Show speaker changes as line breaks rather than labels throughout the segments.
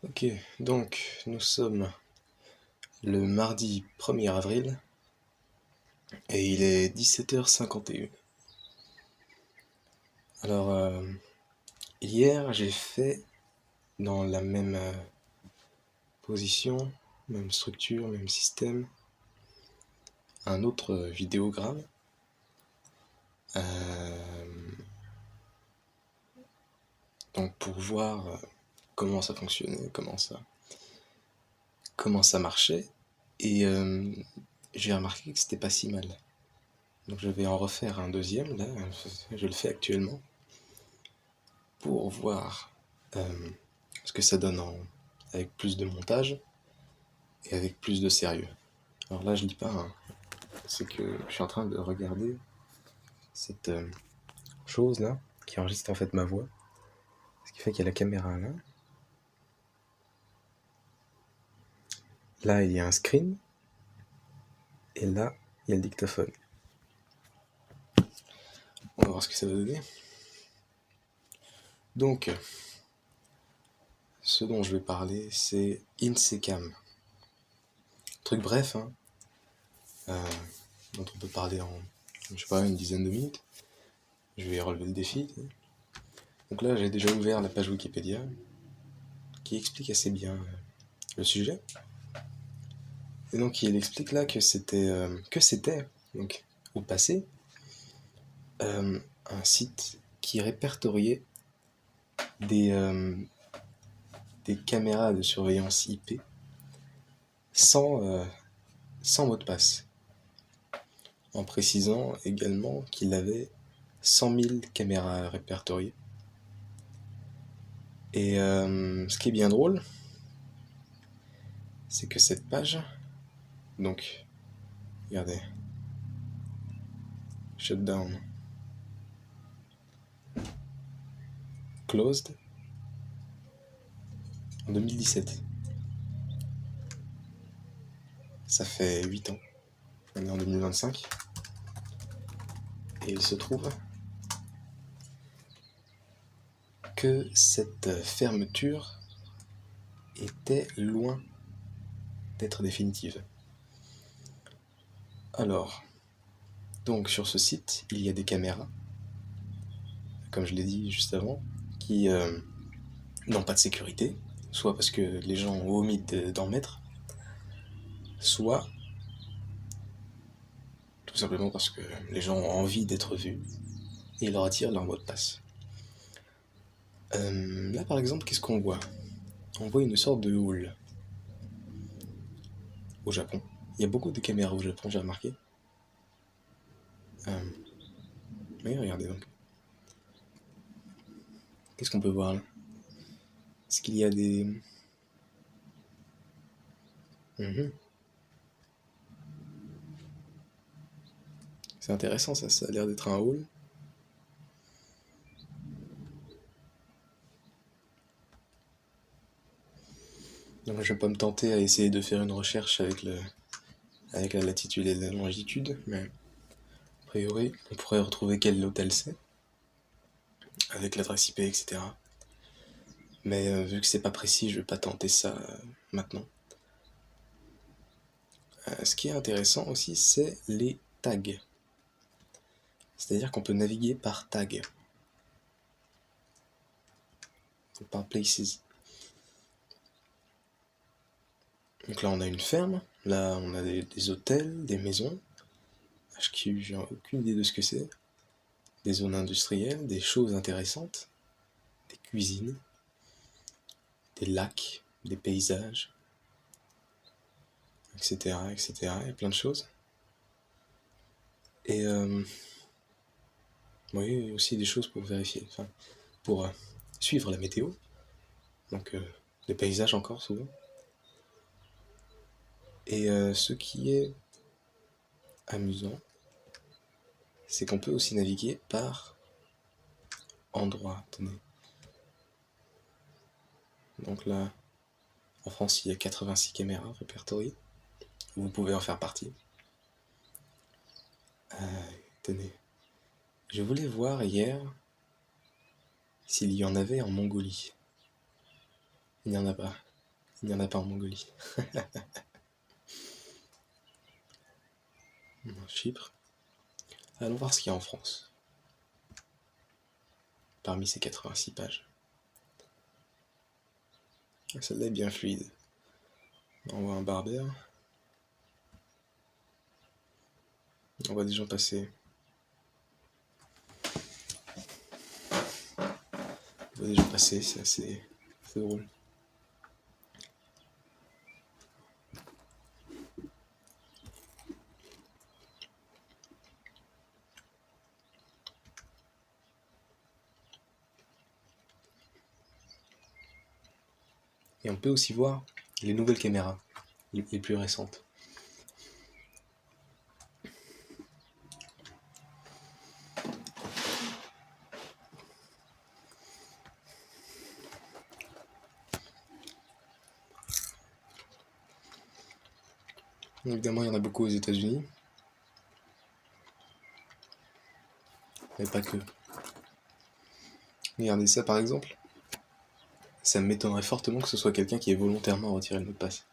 Ok, donc nous sommes le mardi 1er avril et il est 17h51. Alors, hier j'ai fait dans la même position, même structure, même système, un autre vidéogramme. Donc pour voir comment ça fonctionnait, comment ça marchait, et j'ai remarqué que c'était pas si mal. Donc je vais en refaire un deuxième, là, je le fais actuellement, pour voir ce que ça donne avec plus de montage et avec plus de sérieux. Alors là, je lis pas, hein. C'est que je suis en train de regarder cette chose là qui enregistre en fait ma voix. Ce qui fait qu'il y a la caméra là. Là, il y a un screen. Et là, il y a le dictaphone. On va voir ce que ça va donner. Donc, ce dont je vais parler, c'est Insecam. Truc bref, hein, dont on peut parler en, je sais pas, une dizaine de minutes. Je vais relever le défi. Donc là, j'ai déjà ouvert la page Wikipédia, qui explique assez bien le sujet. Et donc, il explique là que c'était, donc, au passé, un site qui répertoriait des, des caméras de surveillance IP sans mot de passe, en précisant également qu'il avait 100 000 caméras répertoriées. Et ce qui est bien drôle, c'est que cette page, donc, regardez, shutdown, closed, en 2017. Ça fait 8 ans, on est en 2025, et il se trouve que cette fermeture était loin d'être définitive. Alors, donc sur ce site, il y a des caméras, comme je l'ai dit juste avant, qui n'ont pas de sécurité, soit parce que les gens ont omis d'en mettre, soit tout simplement parce que les gens ont envie d'être vus et ils leur attirent leur mot de passe. Là par exemple, qu'est-ce qu'on voit? On voit une sorte de hall au Japon. Il y a beaucoup de caméras au Japon, j'ai remarqué. Oui, regardez donc. Qu'est-ce qu'on peut voir là? Est-ce qu'il y a des... C'est intéressant ça, ça a l'air d'être un hall. Donc je vais pas me tenter à essayer de faire une recherche avec la latitude et la longitude, mais a priori on pourrait retrouver quel hôtel c'est, avec l'adresse IP, etc. Mais vu que c'est pas précis, je vais pas tenter ça maintenant. Ce qui est intéressant aussi, c'est les tags. C'est-à-dire qu'on peut naviguer par tag, par places. Donc là on a une ferme, là on a des hôtels, des maisons. HQ, j'ai aucune idée de ce que c'est. Des zones industrielles, des choses intéressantes, des cuisines, des lacs, des paysages, etc., etc. Il y a plein de choses. Et oui, aussi des choses pour vérifier, enfin, pour suivre la météo. Donc des paysages encore souvent. Et ce qui est amusant, c'est qu'on peut aussi naviguer par endroit. Tenez. Donc là, en France, il y a 86 caméras répertoriées. Vous pouvez en faire partie. Tenez. Je voulais voir hier s'il y en avait en Mongolie. Il n'y en a pas. Il n'y en a pas en Mongolie. Chypre. Allons voir ce qu'il y a en France. Parmi ces 86 pages. Celle-là est bien fluide. On voit un berbère. On voit des gens passer. On voit des gens passer, c'est assez drôle. Et on peut aussi voir les nouvelles caméras, les plus récentes. Évidemment, il y en a beaucoup aux États-Unis, mais pas que. Regardez ça par exemple. Ça m'étonnerait fortement que ce soit quelqu'un qui ait volontairement retiré le mot de passe.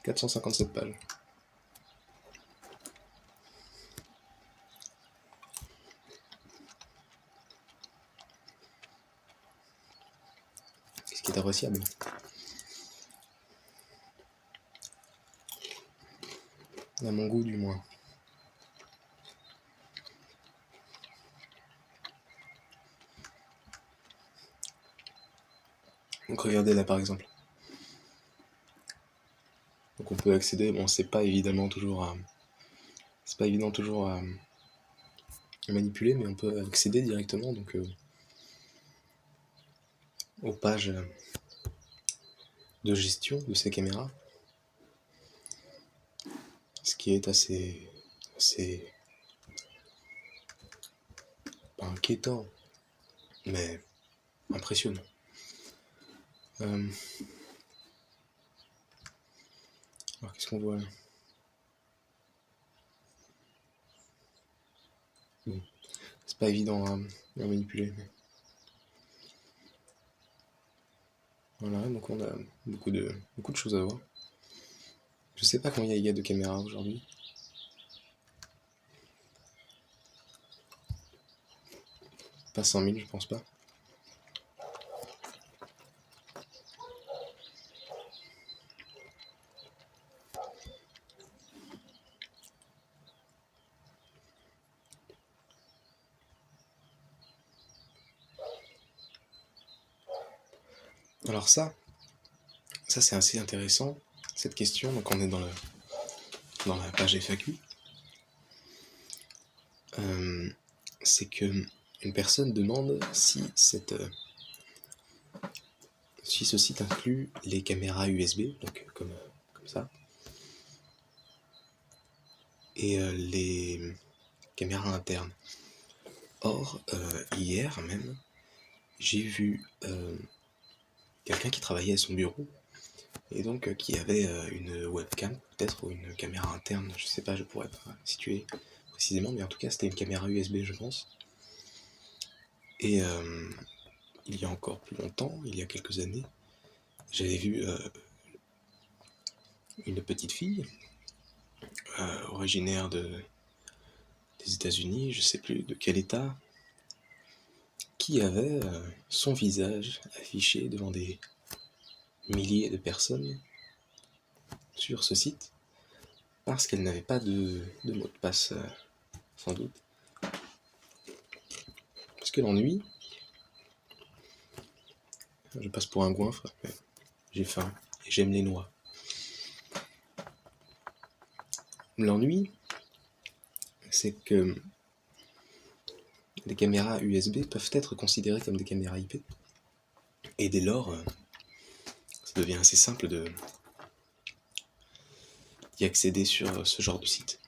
« 457 pages. Ce qui est appréciable. À mon goût, du moins. Donc regardez là par exemple. Donc on peut accéder, bon c'est pas évidemment toujours c'est pas évident toujours à manipuler, mais on peut accéder directement donc aux pages de gestion de ces caméras. Ce qui est assez pas inquiétant, mais impressionnant. Alors qu'est-ce qu'on voit là? Bon, c'est pas évident à manipuler. Mais... Voilà, donc on a beaucoup de choses à voir. Je sais pas combien il y a de caméras aujourd'hui. Pas 100 000, je pense pas. Alors ça c'est assez intéressant, cette question. Donc on est dans la page FAQ. C'est que une personne demande si ce site inclut les caméras USB, donc comme ça, et les caméras internes. Or, hier même, j'ai vu quelqu'un qui travaillait à son bureau, et donc qui avait une webcam, peut-être, ou une caméra interne, je sais pas, je pourrais pas situer précisément, mais en tout cas c'était une caméra USB, je pense. Et il y a encore plus longtemps, il y a quelques années, j'avais vu une petite fille originaire des États-Unis, je sais plus de quel état, qui avait son visage affiché devant des milliers de personnes sur ce site parce qu'elle n'avait pas de mot de passe, sans doute. Parce que l'ennui, je passe pour un goinfre, mais j'ai faim et j'aime les noix. L'ennui, c'est que les caméras USB peuvent être considérées comme des caméras IP, et dès lors, ça devient assez simple d'y accéder sur ce genre de site.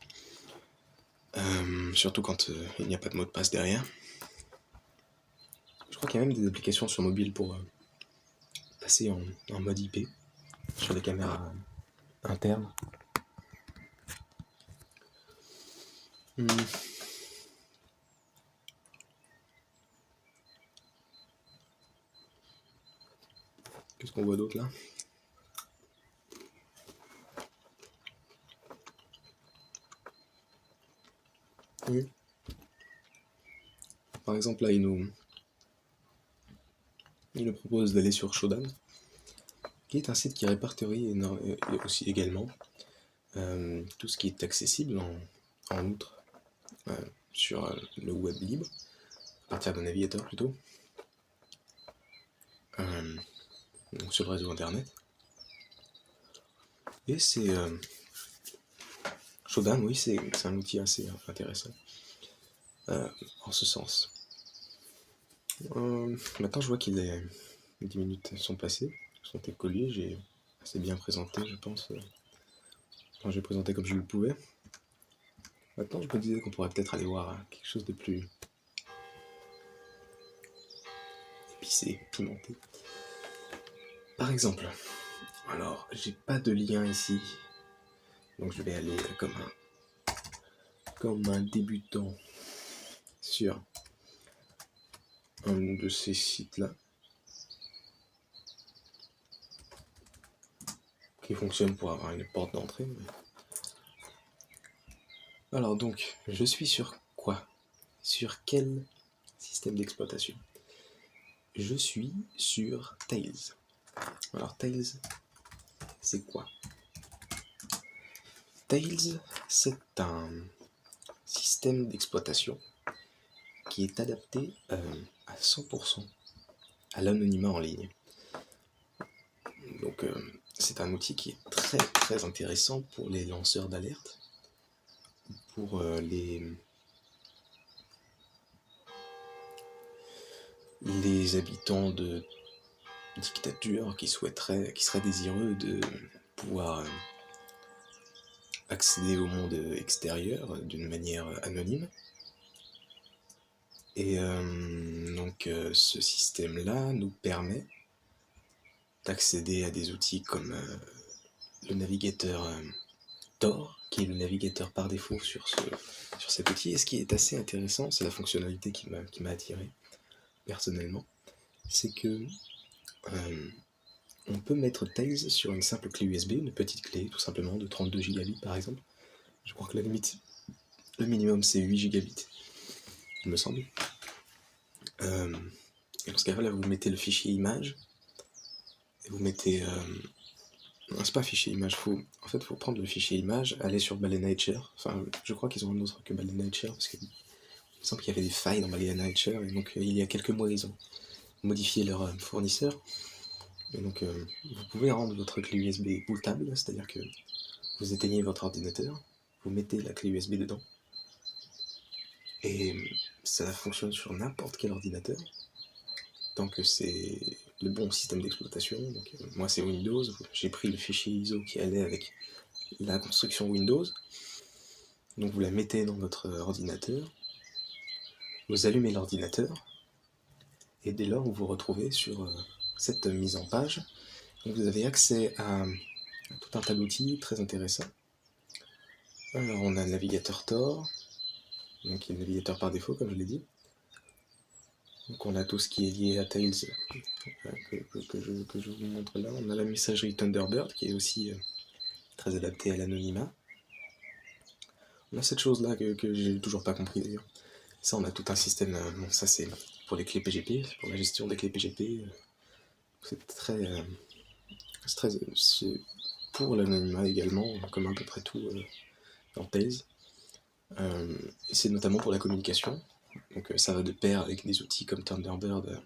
Surtout quand il n'y a pas de mot de passe derrière. Je crois qu'il y a même des applications sur mobile pour passer en mode IP sur les caméras internes. Qu'est-ce qu'on voit d'autre là? Oui. Par exemple, là, il nous propose d'aller sur Shodan, qui est un site qui répertorie aussi également tout ce qui est accessible en outre sur le web libre, à partir d'un navigateur plutôt, donc sur le réseau internet. Et c'est Shodan, oui, c'est un outil assez intéressant en ce sens. Maintenant, je vois qu'il est 10 minutes sont passées, sont écoulées, j'ai assez bien présenté, je pense. Quand j'ai présenté comme je le pouvais. Maintenant, je me disais qu'on pourrait peut-être aller voir quelque chose de plus épicé, pimenté. Par exemple, alors, j'ai pas de lien ici, donc je vais aller comme un débutant sur un de ces sites-là, qui fonctionne pour avoir une porte d'entrée. Alors donc, je suis sur quoi? Sur quel système d'exploitation? Je suis sur Tails. Alors Tails, c'est quoi? Tails, c'est un système d'exploitation qui est adapté à 100% à l'anonymat en ligne. Donc c'est un outil qui est très très intéressant pour les lanceurs d'alerte, pour les habitants de dictature qui seraient désireux de pouvoir accéder au monde extérieur d'une manière anonyme. Et donc ce système-là nous permet d'accéder à des outils comme le navigateur Tor, qui est le navigateur par défaut sur cet outil. Et ce qui est assez intéressant, c'est la fonctionnalité qui m'a attiré personnellement, c'est que on peut mettre Tails sur une simple clé USB, une petite clé tout simplement de 32 gigabits par exemple. Je crois que la limite, le minimum c'est 8 gigabits, il me semble. Et dans ce cas-là, vous mettez le fichier image, et vous mettez... non, c'est pas fichier image, en fait, faut prendre le fichier image, aller sur Balena-Etcher. Enfin, je crois qu'ils ont un autre que Balena-Etcher, parce qu'il me semble qu'il y avait des failles dans Balena-Etcher, et donc il y a quelques mois, ils ont modifié leur fournisseur. Et donc, vous pouvez rendre votre clé USB bootable, c'est-à-dire que vous éteignez votre ordinateur, vous mettez la clé USB dedans, et ça fonctionne sur n'importe quel ordinateur, tant que c'est le bon système d'exploitation. Donc moi c'est Windows, j'ai pris le fichier ISO qui allait avec la construction Windows, donc vous la mettez dans votre ordinateur, vous allumez l'ordinateur, et dès lors vous vous retrouvez sur cette mise en page. Donc vous avez accès à tout un tas d'outils très intéressants. Alors on a le navigateur Tor, donc qui est le navigateur par défaut comme je l'ai dit. Donc on a tout ce qui est lié à Tails que je vous montre là. On a la messagerie Thunderbird qui est aussi très adaptée à l'anonymat. On a cette chose là que j'ai toujours pas compris d'ailleurs. Ça on a tout un système, bon ça c'est pour les clés PGP, pour la gestion des clés PGP. C'est pour l'anonymat également, comme à peu près tout dans Tails. Et c'est notamment pour la communication. Donc ça va de pair avec des outils comme Thunderbird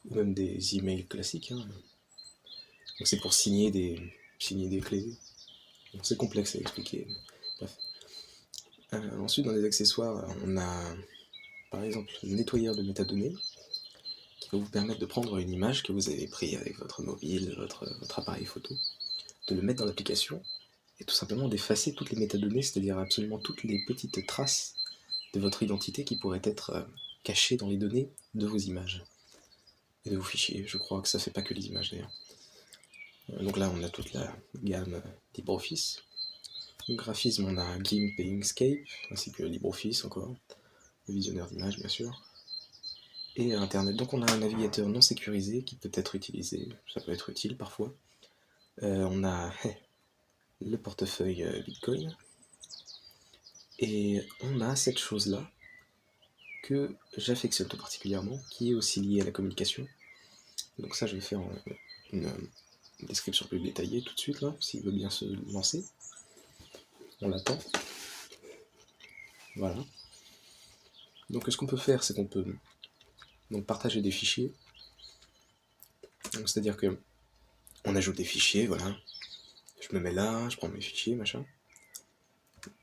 ou même des emails classiques. Hein. Donc c'est pour signer des clés. C'est complexe à expliquer. Bref. Ensuite, dans les accessoires, on a par exemple le nettoyeur de métadonnées qui va vous permettre de prendre une image que vous avez prise avec votre mobile, votre appareil photo, de le mettre dans l'application et tout simplement d'effacer toutes les métadonnées, c'est-à-dire absolument toutes les petites traces de votre identité qui pourraient être cachées dans les données de vos images et de vos fichiers. Je crois que ça fait pas que les images d'ailleurs. Donc là, on a toute la gamme LibreOffice. Le graphisme, on a GIMP et Inkscape, ainsi que LibreOffice encore. Le visionneur d'images, bien sûr. et Internet. Donc on a un navigateur non sécurisé qui peut être utilisé, ça peut être utile parfois. On a le portefeuille Bitcoin, et on a cette chose-là que j'affectionne tout particulièrement, qui est aussi liée à la communication. Donc ça, je vais faire une description plus détaillée tout de suite, là, s'il veut bien se lancer. On l'attend. Voilà. Donc ce qu'on peut faire, c'est qu'on peut donc partager des fichiers. C'est-à-dire que on ajoute des fichiers, voilà. Je me mets là, je prends mes fichiers, machin.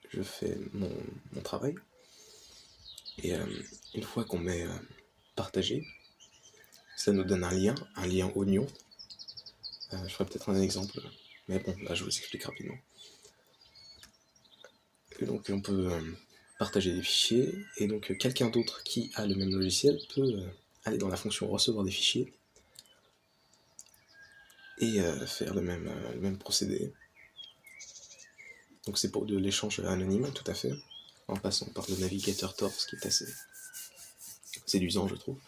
Je fais mon travail. Et une fois qu'on met partager, ça nous donne un lien oignon. Je ferai peut-être un exemple, mais bon, là je vous explique rapidement. Et donc on peut partager des fichiers, et donc quelqu'un d'autre qui a le même logiciel peut aller dans la fonction recevoir des fichiers et faire le même procédé. Donc c'est pour de l'échange anonyme, tout à fait, en passant par le navigateur Tor, ce qui est assez séduisant, je trouve.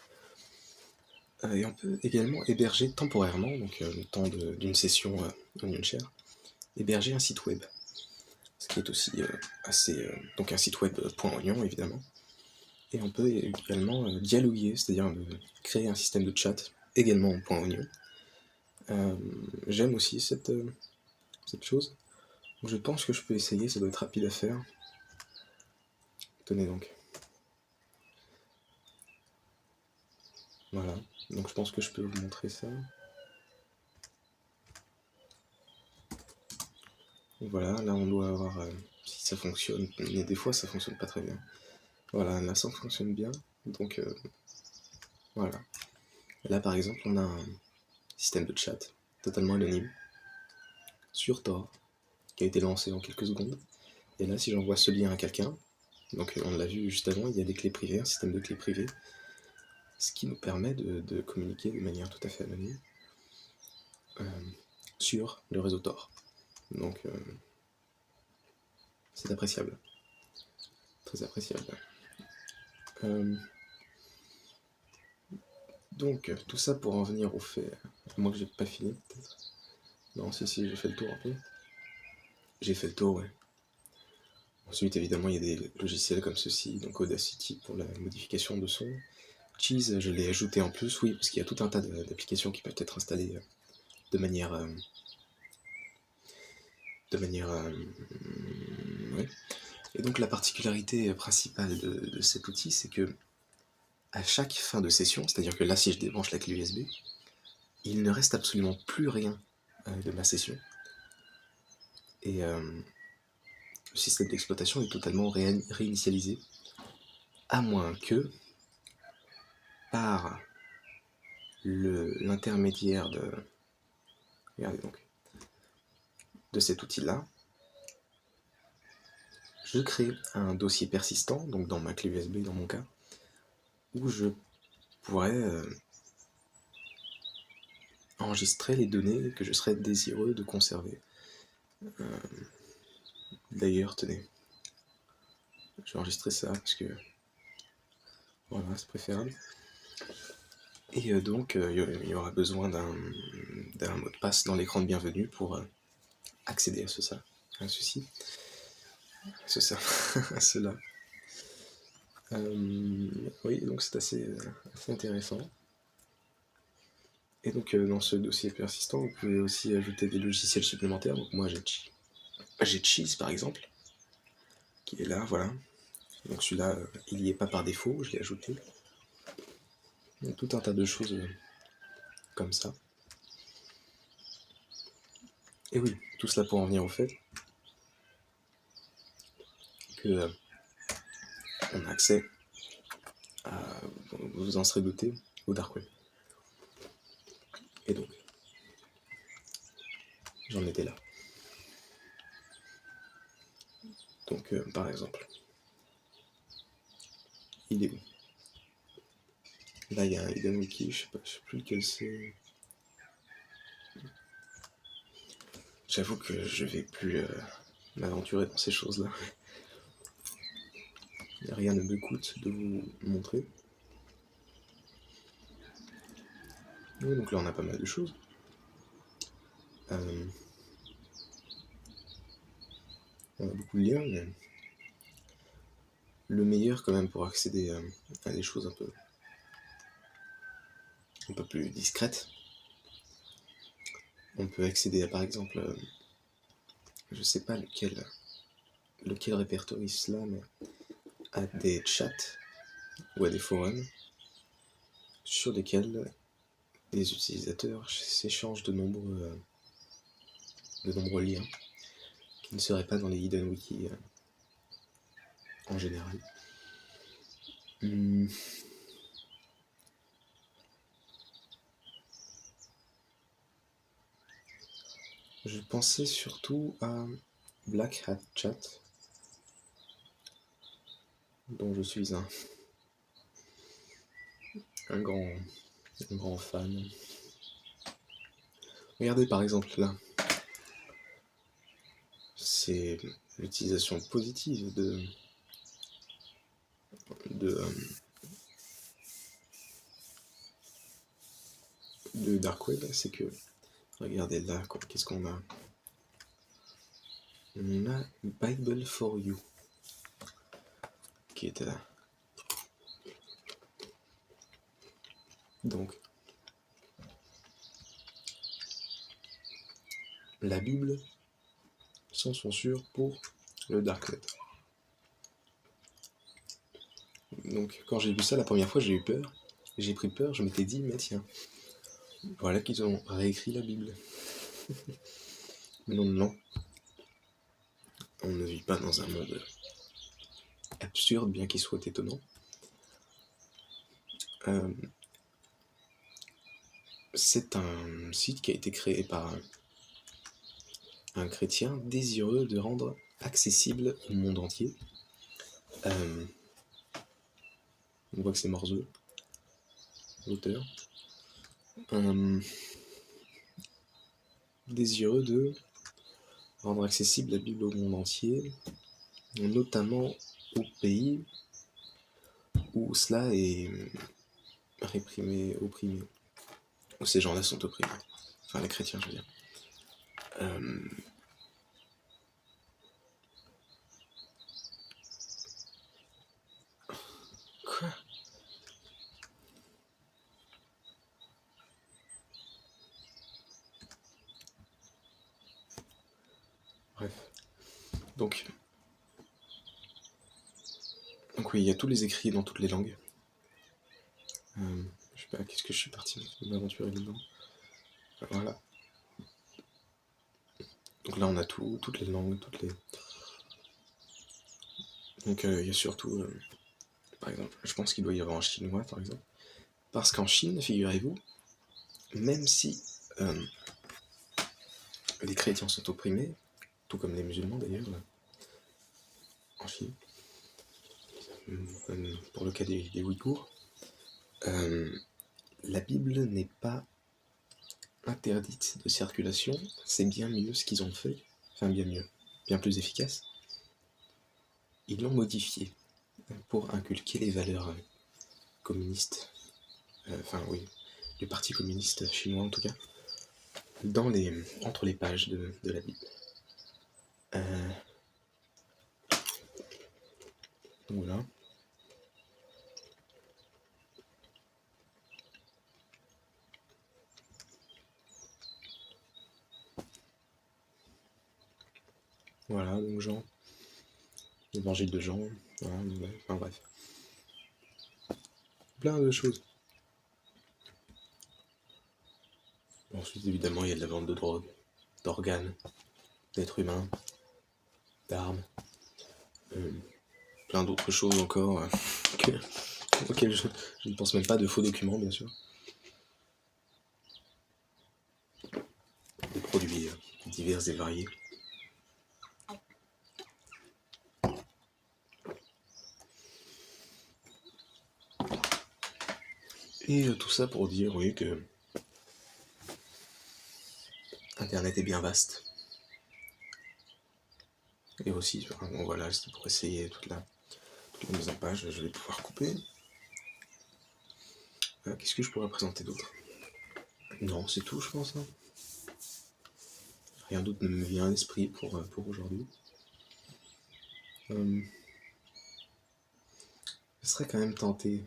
Et on peut également héberger temporairement, donc le temps d'une session OnionShare, héberger un site web, ce qui est aussi donc un site web .oignon évidemment. Et on peut également dialoguer, c'est-à-dire créer un système de chat également en .oignon. J'aime aussi cette chose. Donc je pense que je peux essayer, ça doit être rapide à faire. Tenez donc. Voilà, donc je pense que je peux vous montrer ça. Voilà, là on doit avoir si ça fonctionne, mais des fois ça fonctionne pas très bien. Voilà, là ça fonctionne bien, donc voilà. Et là par exemple on a un système de chat totalement anonyme sur Tor qui a été lancé en quelques secondes. Et là si j'envoie ce lien à quelqu'un, donc on l'a vu juste avant, il y a des clés privées, un système de clés privées, ce qui nous permet de communiquer de manière tout à fait anonyme sur le réseau Tor. Donc c'est appréciable. Très appréciable. Donc tout ça pour en venir au fait. Moi que j'ai pas fini peut-être. Non, si, j'ai fait le tour un peu. J'ai fait le tour, ouais. Ensuite, évidemment, il y a des logiciels comme ceci, donc Audacity pour la modification de son. Cheese, je l'ai ajouté en plus, oui, parce qu'il y a tout un tas d'applications qui peuvent être installées de manière... ouais. Et donc la particularité principale de cet outil, c'est que à chaque fin de session, c'est-à-dire que là, si je débranche la clé USB, il ne reste absolument plus rien de ma session. Et le système d'exploitation est totalement réinitialisé, à moins que, par l'intermédiaire regardez donc, de cet outil-là, je crée un dossier persistant, donc dans ma clé USB dans mon cas, où je pourrais enregistrer les données que je serais désireux de conserver. D'ailleurs, tenez, je vais enregistrer ça parce que voilà, c'est préférable. Et donc, il y aura besoin d'un mot de passe dans l'écran de bienvenue pour accéder à ceci. À cela. Oui, donc c'est assez intéressant. Et donc, dans ce dossier persistant, vous pouvez aussi ajouter des logiciels supplémentaires. Donc, moi, j'ai Cheese, par exemple, qui est là, voilà. Donc, celui-là, il n'y est pas par défaut, je l'ai ajouté. Donc, tout un tas de choses comme ça. Et oui, tout cela pour en venir au fait que on a accès à, vous en serez doté, au Dark Web. Et donc, j'en étais là. Donc, par exemple, il est où? Là, il y a un Hidden Wiki, je sais plus lequel c'est. J'avoue que je vais plus m'aventurer dans ces choses-là. Rien ne me coûte de vous montrer. Oui, donc là on a pas mal de choses. On a beaucoup de liens, mais le meilleur quand même pour accéder à des choses un peu plus discrètes. On peut accéder à par exemple, je sais pas lequel répertorie cela, mais à des chats ou à des forums sur lesquels les utilisateurs s'échangent de nombreux liens qui ne seraient pas dans les hidden wiki en général. Je pensais surtout à Black Hat Chat, dont je suis un grand fan. Regardez par exemple là, c'est l'utilisation positive de Dark Web, c'est que, regardez là, qu'est-ce qu'on a? On a Bible for You, qui est là. Donc, la Bible sans censure pour le Dark Web. Donc, quand j'ai vu ça la première fois, j'ai eu peur. J'ai pris peur, je m'étais dit, mais tiens, voilà qu'ils ont réécrit la Bible. Mais non, on ne vit pas dans un monde absurde, bien qu'il soit étonnant. C'est un site qui a été créé par un chrétien désireux de rendre accessible au monde entier. On voit que c'est Morzeux, l'auteur. Désireux de rendre accessible la Bible au monde entier, notamment aux pays où cela est réprimé, opprimé, où ces gens-là sont opprimés. Enfin, les chrétiens, je veux dire. Quoi? Bref. Donc oui, il y a tous les écrits dans toutes les langues. Je sais pas, qu'est-ce que je suis parti m'aventurer là-dedans. Voilà. Donc là, on a toutes les langues, Donc il y a surtout, par exemple, je pense qu'il doit y avoir un chinois, par exemple. Parce qu'en Chine, figurez-vous, même si les chrétiens sont opprimés, tout comme les musulmans d'ailleurs, en Chine, pour le cas des Ouïghours, la Bible n'est pas interdite de circulation, c'est bien mieux ce qu'ils ont fait, enfin bien mieux, bien plus efficace. Ils l'ont modifié pour inculquer les valeurs communistes, du parti communiste chinois en tout cas, entre les pages de la Bible. Donc voilà. Voilà, donc Jean, l'évangile de Jean, voilà, enfin bref. Plein de choses. Ensuite, évidemment, il y a de la vente de drogue, d'organes, d'êtres humains, d'armes, plein d'autres choses encore auxquelles je ne pense même pas, de faux documents, bien sûr. Des produits divers et variés. Et tout ça pour dire, oui, que Internet est bien vaste. Et aussi, bon, voilà, c'était pour essayer toute la mise en page, je vais pouvoir couper. Qu'est-ce que je pourrais présenter d'autre? Non, c'est tout, je pense. Hein. Rien d'autre ne me vient à l'esprit pour aujourd'hui. Je serais quand même tenté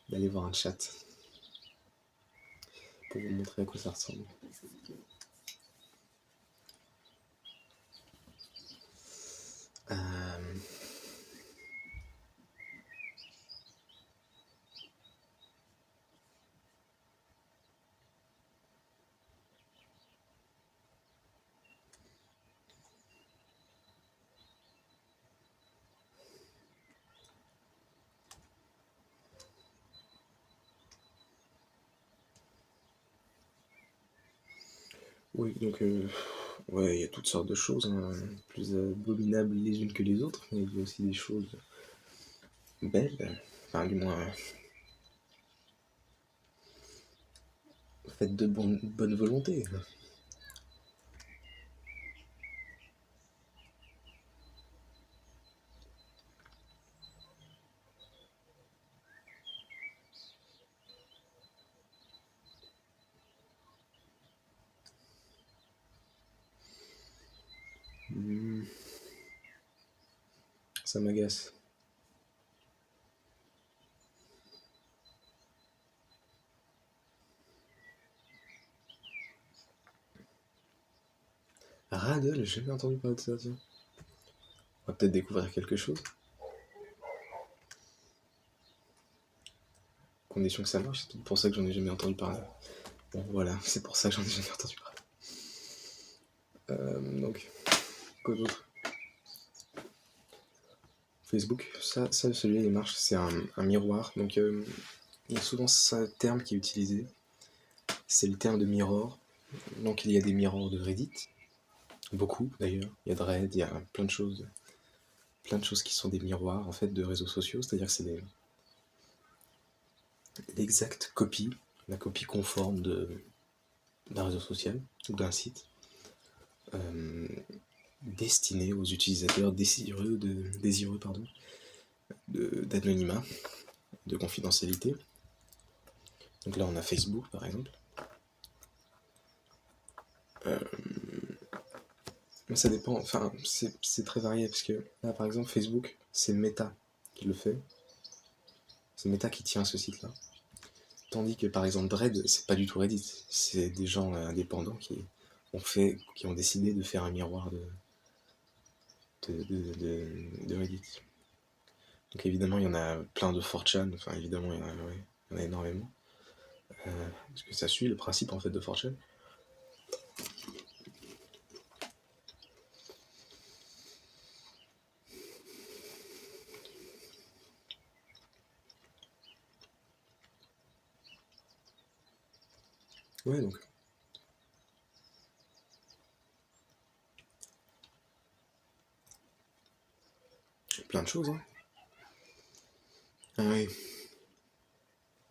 d'aller voir un chat pour vous montrer à quoi ça ressemble. Oui, donc ouais, il y a toutes sortes de choses, hein, plus abominables les unes que les autres, mais il y a aussi des choses belles, enfin du moins faites de bonne volonté. Ça m'agace. Radel, j'ai jamais entendu parler de ça, tiens. On va peut-être découvrir quelque chose. Condition que ça marche, c'est peut-être pour ça que j'en ai jamais entendu parler. Bon voilà, c'est pour ça que j'en ai jamais entendu parler. Donc, quoi d'autre? Facebook, ça celui-là il marche, c'est un miroir. Donc il y a souvent ce terme qui est utilisé, c'est le terme de mirror. Donc il y a des mirrors de Reddit, beaucoup d'ailleurs. Il y a Dread, il y a plein de choses qui sont des miroirs en fait de réseaux sociaux, c'est-à-dire que c'est l'exacte copie, la copie conforme d'un réseau social ou d'un site, destiné aux utilisateurs désireux d'anonymat, de confidentialité. Donc là on a Facebook par exemple. Mais ça dépend, enfin c'est très varié parce que là par exemple Facebook c'est Meta qui le fait, c'est Meta qui tient ce site là. Tandis que par exemple Dread c'est pas du tout Reddit, c'est des gens indépendants qui ont décidé de faire un miroir de Reddit. Donc évidemment il y en a plein de 4chan, enfin évidemment il y en a énormément. Parce que ça suit le principe en fait de 4chan. Ouais, donc plein de choses. Hein. Ah oui,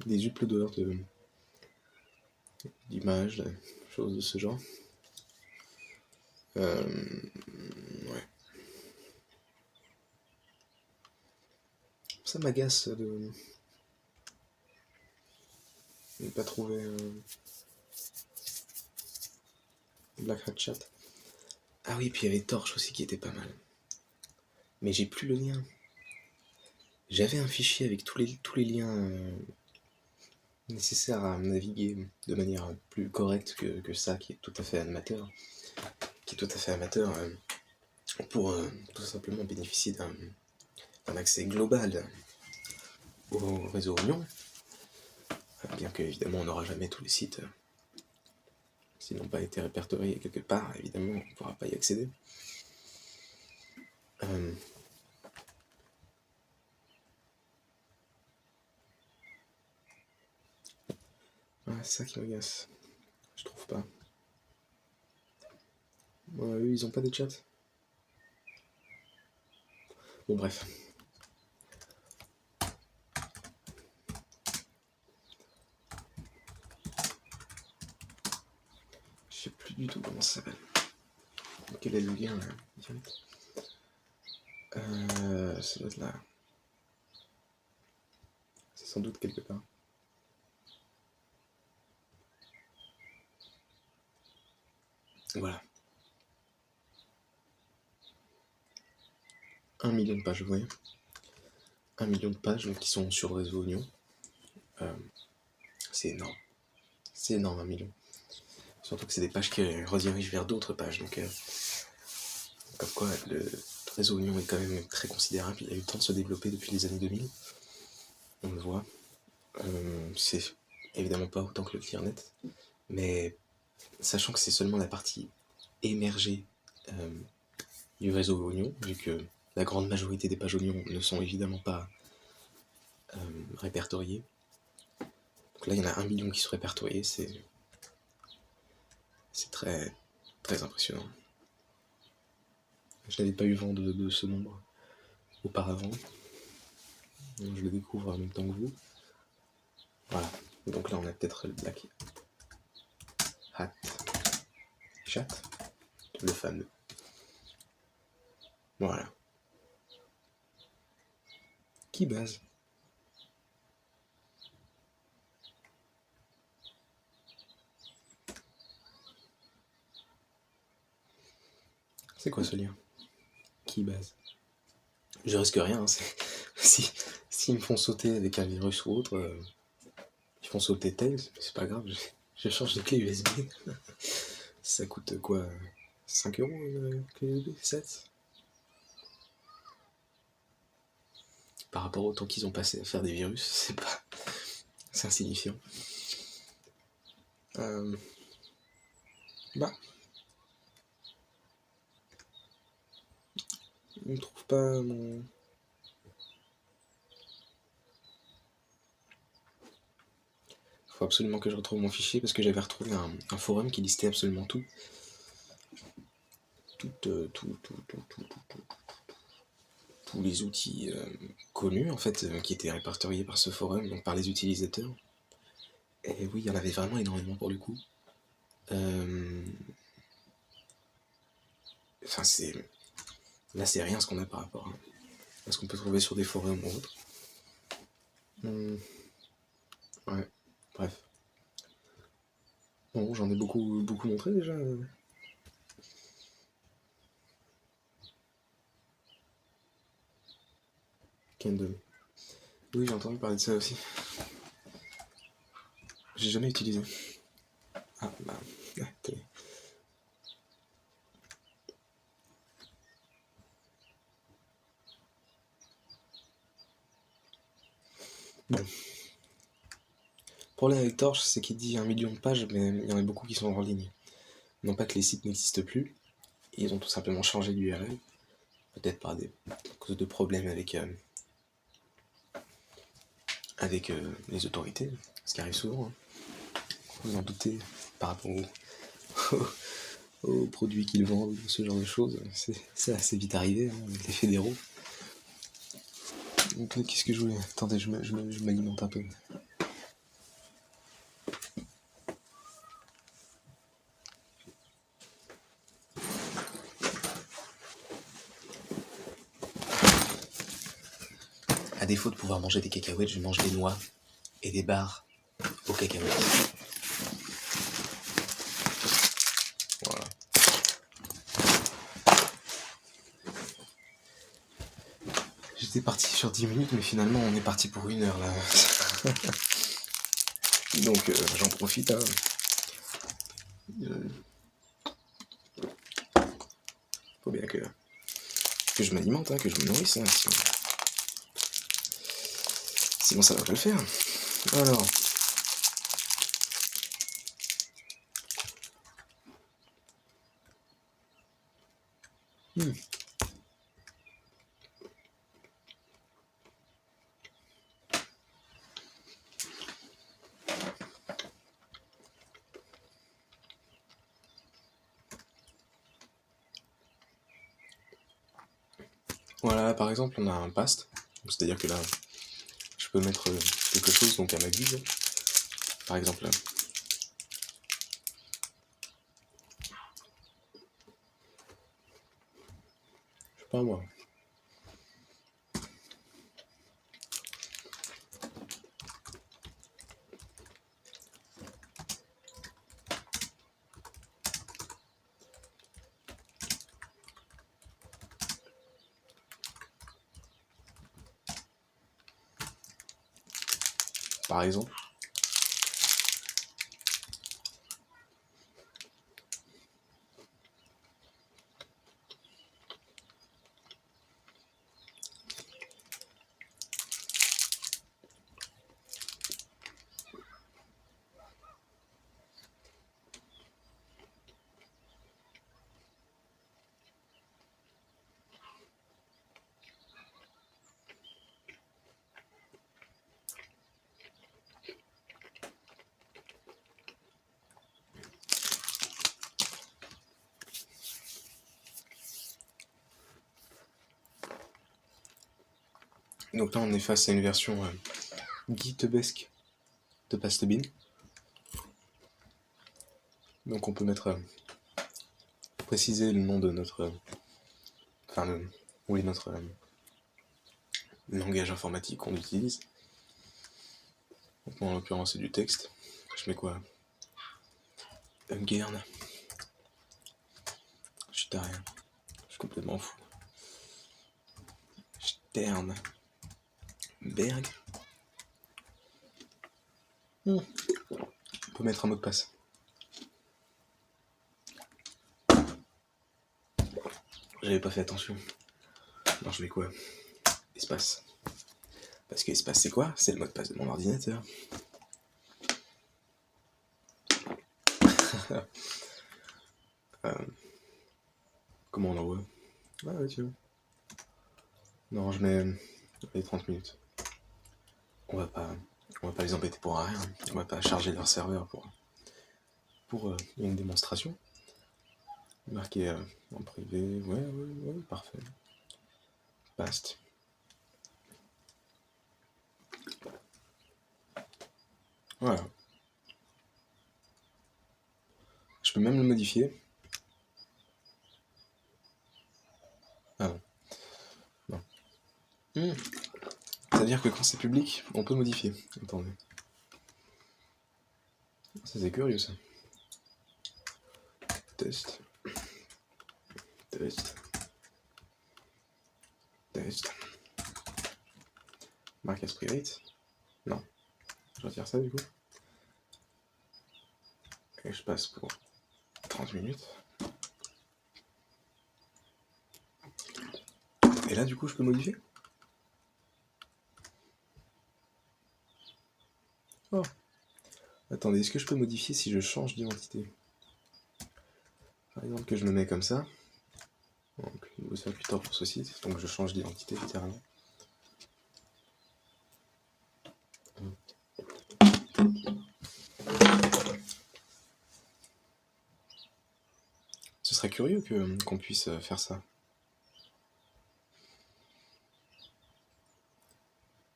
des uploaders d'images, choses de ce genre. Ouais. Ça m'agace de ne pas trouver Black Hat Chat. Ah oui, puis il y avait Torch aussi qui était pas mal. Mais j'ai plus le lien. J'avais un fichier avec tous les liens nécessaires à naviguer de manière plus correcte que ça, qui est tout à fait amateur. Qui est tout à fait amateur pour tout simplement bénéficier d'un accès global au réseau Oignon. Bien qu'évidemment on n'aura jamais tous les sites s'ils n'ont pas été répertoriés quelque part, évidemment on ne pourra pas y accéder. Ouais, c'est ça qui m'agace. Je trouve pas. Ouais, eux, ils ont pas de chat. Bon, bref. Je sais plus du tout comment ça s'appelle. Quel est le lien là direct ça doit être là. C'est sans doute quelque part. Voilà. 1 million de pages, vous voyez. 1 million de pages qui sont sur le réseau Oignon. C'est énorme. C'est énorme, 1 million. Surtout que c'est des pages qui redirigent vers d'autres pages. Donc, comme quoi, le réseau Oignon est quand même très considérable. Il a eu le temps de se développer depuis les années 2000. On le voit. C'est évidemment pas autant que le ClearNet. Mais sachant que c'est seulement la partie émergée du réseau Oignon, vu que la grande majorité des pages Oignon ne sont évidemment pas répertoriées. Donc là, il y en a 1 million qui sont répertoriés, c'est très, très impressionnant. Je n'avais pas eu vent de ce nombre auparavant. Donc je le découvre en même temps que vous. Voilà. Donc là, on a peut-être le Black Hat Chat, le fameux. Voilà. Qui base? C'est quoi ce lien? Qui base? Je risque rien. Hein, s'ils me font sauter avec un virus ou autre, ils font sauter Tails, c'est pas grave. Je change de clé USB. Ça coûte quoi? 5 € une clé USB? 7? Par rapport au temps qu'ils ont passé à faire des virus, c'est insignifiant. Bah, on ne trouve pas mon... Faut absolument que je retrouve mon fichier parce que j'avais retrouvé un forum qui listait absolument tout. Tous les outils connus en fait qui étaient répertoriés par ce forum, donc par les utilisateurs. Et oui, il y en avait vraiment énormément pour le coup. Enfin, là, c'est rien ce qu'on a par rapport à ce qu'on peut trouver sur des forums ou autres. Ouais, bref. Bon, j'en ai beaucoup montré déjà. Kindle. Oui, j'ai entendu parler de ça aussi. J'ai jamais utilisé. Ah, bah, attendez. Bon. Le problème avec Torch, c'est qu'il dit 1 million de pages, mais il y en a beaucoup qui sont en ligne. Non pas que les sites n'existent plus, ils ont tout simplement changé d'URL, peut-être par à cause de problèmes avec les autorités, ce qui arrive souvent. Hein. Vous en doutez, par rapport aux produits qu'ils vendent, ce genre de choses, c'est assez vite arrivé hein, avec les fédéraux. Donc qu'est-ce que je voulais... Attendez, je m'alimente un peu. À défaut de pouvoir manger des cacahuètes, je mange des noix et des barres aux cacahuètes. Voilà. J'étais parti sur 10 minutes, mais finalement on est parti pour 1 heure là. Donc j'en profite. Hein. Faut bien que je m'alimente, hein, que je me nourrisse. Hein, sinon ça va pas le faire. Alors. Voilà, par exemple, on a un past. C'est-à-dire que là, je peux mettre quelque chose donc à ma guise. Par exemple, là. Je sais pas moi. par exemple. Donc là, on est face à une version GitHubesque de Pastebin. Donc on peut mettre préciser le nom de notre notre langage informatique qu'on utilise. Donc moi, en l'occurrence, c'est du texte. Je mets quoi? Ungern. Stern. Je suis complètement fou. Stern. Berg. On peut mettre un mot de passe. J'avais pas fait attention. Alors je mets quoi? Espace. Parce que espace c'est quoi? C'est le mot de passe de mon ordinateur. Comment on envoie? Ah ouais, tiens. Non, je mets les 30 minutes. On va pas les embêter pour rien. On va pas charger leur serveur pour une démonstration. Marqué en privé. Ouais, parfait. Past. Voilà. Je peux même le modifier. Ah non. Ça veut dire que quand c'est public, on peut modifier. Attendez. Ça c'est curieux ça. Test. Marque as private. Non. Je retire ça du coup. Et je passe pour 30 minutes. Et là du coup je peux modifier. Oh. Attendez, est-ce que je peux modifier si je change d'identité? Par exemple que je me mets comme ça. Donc nouveau serviteur pour ce site. Donc je change d'identité littéralement. Ce serait curieux qu'on puisse faire ça.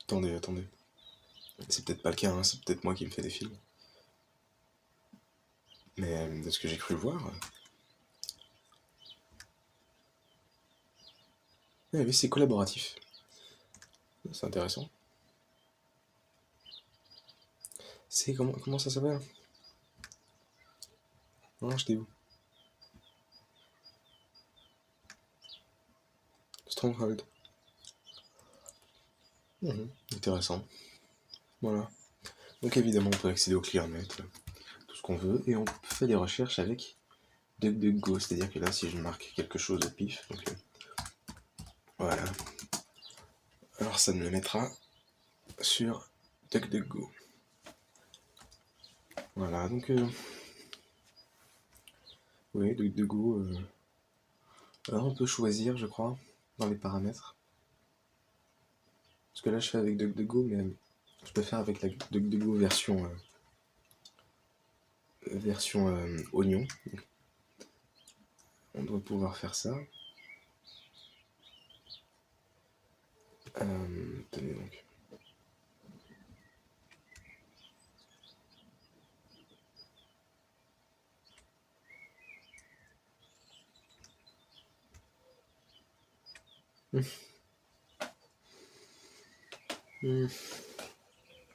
Attendez. C'est peut-être pas le cas, hein, c'est peut-être moi qui me fais des films. Mais de ce que j'ai cru voir... oui, c'est collaboratif. C'est intéressant. C'est comment ça s'appelle? Non, j'étais où? Stronghold. Intéressant. Voilà. Donc évidemment, on peut accéder au ClearNet, tout ce qu'on veut, et on fait des recherches avec DuckDuckGo, c'est-à-dire que là, si je marque quelque chose au pif, donc voilà, alors ça me le mettra sur DuckDuckGo. Voilà, donc oui, DuckDuckGo, alors on peut choisir, je crois, dans les paramètres. Parce que là, je fais avec DuckDuckGo, mais je peux faire avec la DuckDuckGo version oignon. On doit pouvoir faire ça. Tenez donc.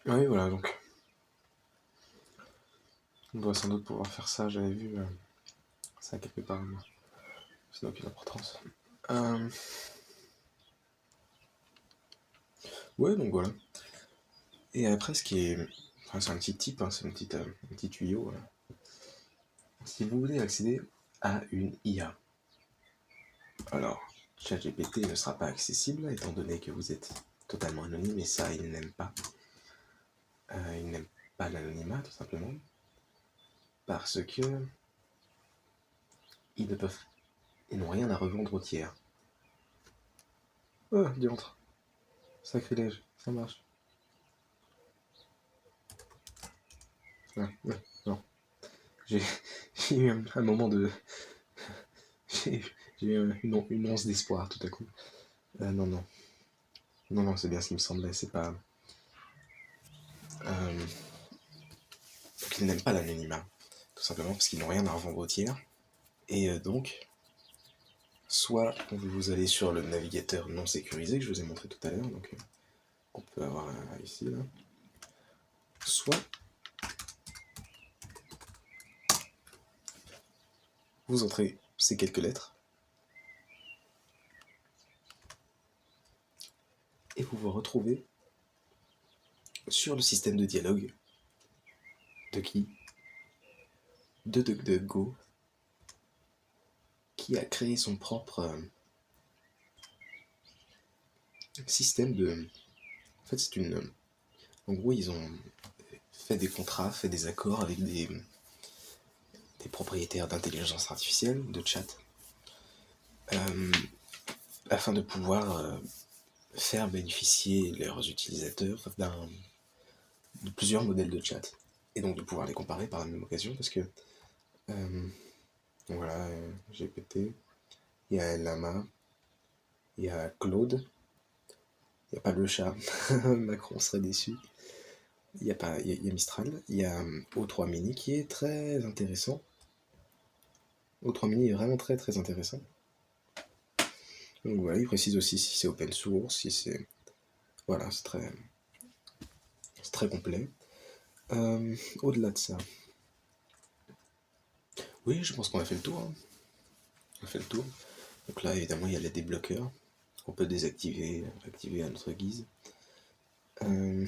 Oui, voilà, donc. On doit sans doute pouvoir faire ça, j'avais vu ça quelque part, mais ça n'a aucune importance. Ouais, donc voilà. Et après, ce qui est... Enfin, c'est un petit tip, hein, c'est un petit tuyau. Si vous voulez accéder à une IA, alors, ChatGPT ne sera pas accessible, étant donné que vous êtes totalement anonyme, et ça, il n'aime pas. Il n'aime pas l'anonymat, tout simplement, parce que ils n'ont rien à revendre aux tiers. Oh, diantre, sacrilège, ça marche. Ah, ouais, non. J'ai eu un moment de... J'ai eu une once d'espoir tout à coup. Non, non. Non, non, c'est bien ce qui me semblait, c'est pas... Donc ils n'aiment pas l'anonymat, tout simplement parce qu'ils n'ont rien à revendre aux tiers. Et donc, soit vous allez sur le navigateur non sécurisé que je vous ai montré tout à l'heure, donc on peut avoir ici, là. Soit vous entrez ces quelques lettres et vous vous retrouvez sur le système de dialogue de qui? De DuckDuckGo, qui a créé son propre système de... En fait, c'est une... En gros, ils ont fait des contrats, fait des accords avec des propriétaires d'intelligence artificielle, de chat, afin de pouvoir faire bénéficier leurs utilisateurs de plusieurs modèles de chat. Et donc de pouvoir les comparer par la même occasion, parce que voilà, GPT, il y a Llama, il y a Claude, il n'y a pas le chat, Macron serait déçu. Il y a Mistral, il y a O3 Mini qui est très intéressant. O3 Mini est vraiment très très intéressant. Donc voilà, il précise aussi si c'est open source, si c'est... Voilà, c'est très complet. Au-delà de ça, oui, je pense qu'on a fait le tour. Hein. On a fait le tour. Donc là, évidemment, il y a les débloqueurs qu'on peut désactiver, activer à notre guise. Ouais,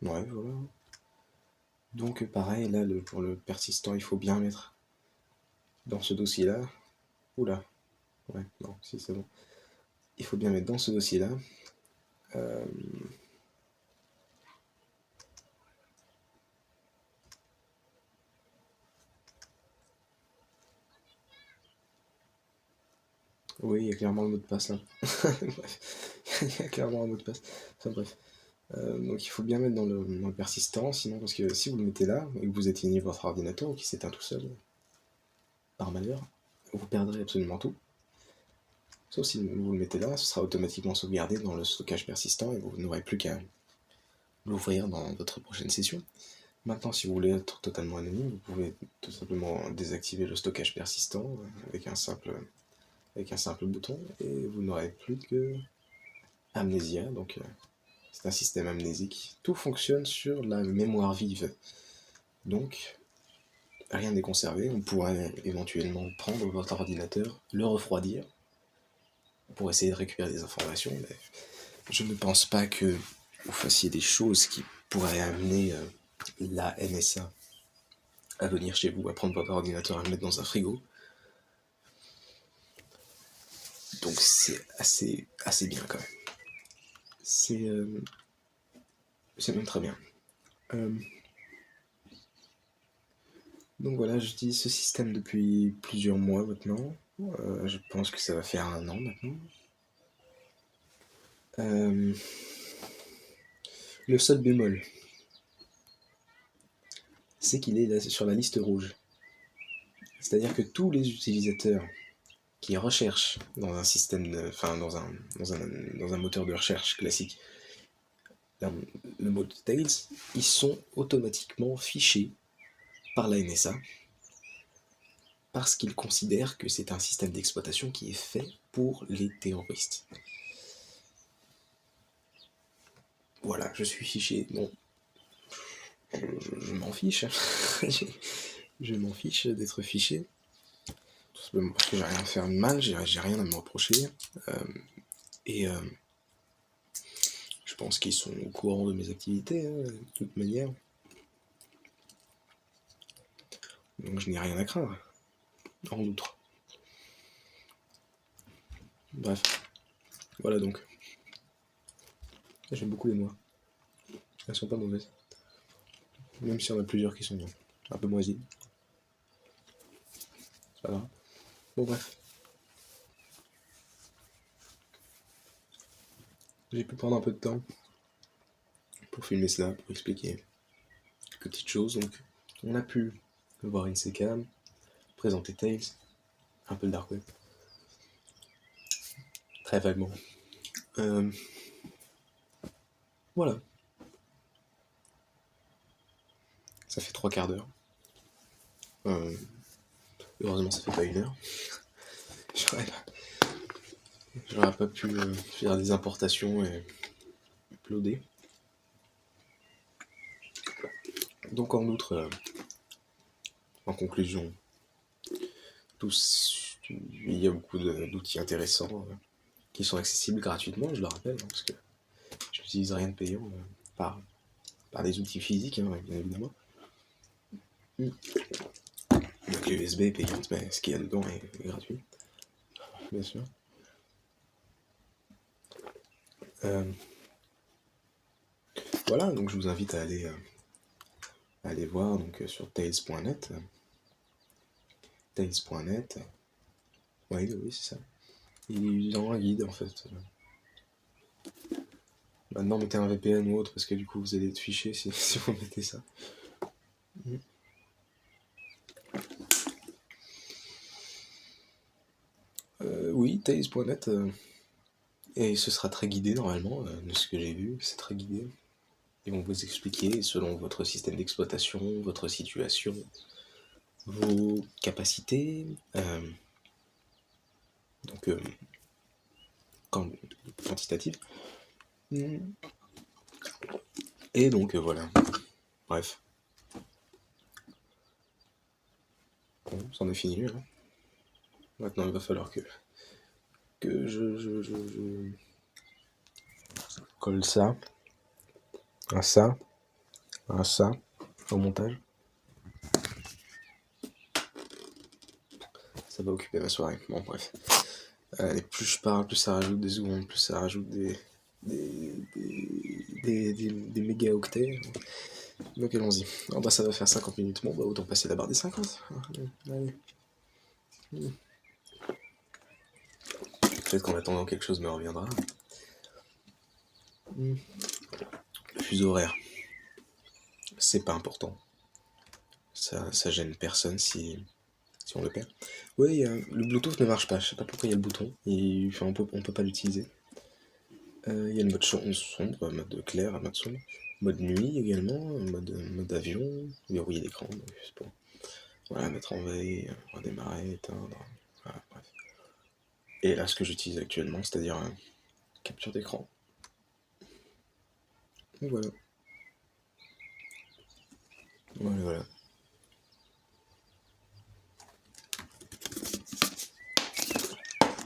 voilà. Donc pareil, là, pour le persistant, il faut bien mettre dans ce dossier-là. Oula, ouais, non, si c'est bon. Il faut bien mettre dans ce dossier-là. Oui, il y a clairement le mot de passe là. Bref, il y a clairement un mot de passe. Enfin bref. Donc il faut bien mettre dans le persistant, sinon parce que si vous le mettez là et que vous éteignez votre ordinateur ou qu'il s'éteint tout seul, par malheur, vous perdrez absolument tout. Sauf si vous le mettez là, ce sera automatiquement sauvegardé dans le stockage persistant et vous n'aurez plus qu'à l'ouvrir dans votre prochaine session. Maintenant, si vous voulez être totalement anonyme, vous pouvez tout simplement désactiver le stockage persistant avec un simple bouton et vous n'aurez plus que Amnesia, donc c'est un système amnésique. Tout fonctionne sur la mémoire vive. Donc, rien n'est conservé. On pourrait éventuellement prendre votre ordinateur, le refroidir, pour essayer de récupérer des informations, mais je ne pense pas que vous fassiez des choses qui pourraient amener la NSA à venir chez vous, à prendre votre ordinateur et le mettre dans un frigo. Donc c'est assez bien quand même. C'est même très bien. Donc voilà, j'utilise ce système depuis plusieurs mois maintenant. Je pense que ça va faire 1 an maintenant. Le seul bémol, c'est qu'il est sur la liste rouge. C'est-à-dire que tous les utilisateurs qui recherchent dans un système, dans un moteur de recherche classique, le mot de Tails, ils sont automatiquement fichés par la NSA parce qu'ils considèrent que c'est un système d'exploitation qui est fait pour les terroristes. Voilà, je suis fiché. Bon, je m'en fiche. Je m'en fiche d'être fiché. Tout simplement parce que j'ai rien à faire de mal, j'ai rien à me reprocher. Et je pense qu'ils sont au courant de mes activités, hein, de toute manière. Donc je n'ai rien à craindre, en outre. Bref, voilà donc. J'aime beaucoup les noix. Elles sont pas mauvaises. Même s'il y en a plusieurs qui sont un peu moisies. C'est pas grave. Bon bref. J'ai pu prendre un peu de temps pour filmer cela, pour expliquer quelques petites choses. Donc on a pu voir Insecam, présenter Tales, un peu le Dark Web. Très vaguement. Voilà. Ça fait 3/4 d'heure. Heureusement ça fait pas 1 heure. J'aurais pas pu faire des importations et uploader. Donc en outre, en conclusion, il y a beaucoup d'outils intéressants qui sont accessibles gratuitement, je le rappelle, hein, parce que je n'utilise rien de payant par des outils physiques, hein, bien évidemment. La clé USB est payante, mais ce qu'il y a dedans est gratuit, bien sûr. Voilà, donc je vous invite à aller voir donc, sur tails.net. Tails.net. Oui, c'est ça. Il est dans un guide en fait. Maintenant, mettez un VPN ou autre parce que du coup vous allez être fiché si vous mettez ça. Oui, tails.net. Et ce sera très guidé normalement, de ce que j'ai vu, c'est très guidé. Ils vont vous expliquer selon votre système d'exploitation, votre situation, vos capacités, donc quantitatives. Et donc voilà. Bref. Bon, c'en est fini là. Maintenant il va falloir que je colle ça à ça à ça au montage. Ça va occuper ma soirée. Bon bref. Et plus je parle, plus ça rajoute des secondes, plus ça rajoute des mégaoctets. Donc allons-y. Oh bah ça va faire 50 minutes. Bon bah autant passer la barre des 50. Allez. Peut-être qu'en attendant quelque chose me reviendra. Le fuseau horaire. C'est pas important. Ça gêne personne si on le perd. Oui, le Bluetooth ne marche pas. Je sais pas pourquoi il y a le bouton. On peut pas l'utiliser. Il y a le mode sombre, mode clair, mode sombre. Mode nuit également, mode avion, verrouiller l'écran. Voilà, mettre en veille, redémarrer, éteindre. Voilà, bref. Et là, ce que j'utilise actuellement, c'est-à-dire capture d'écran. Et voilà. Voilà.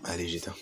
Allez, j'éteins.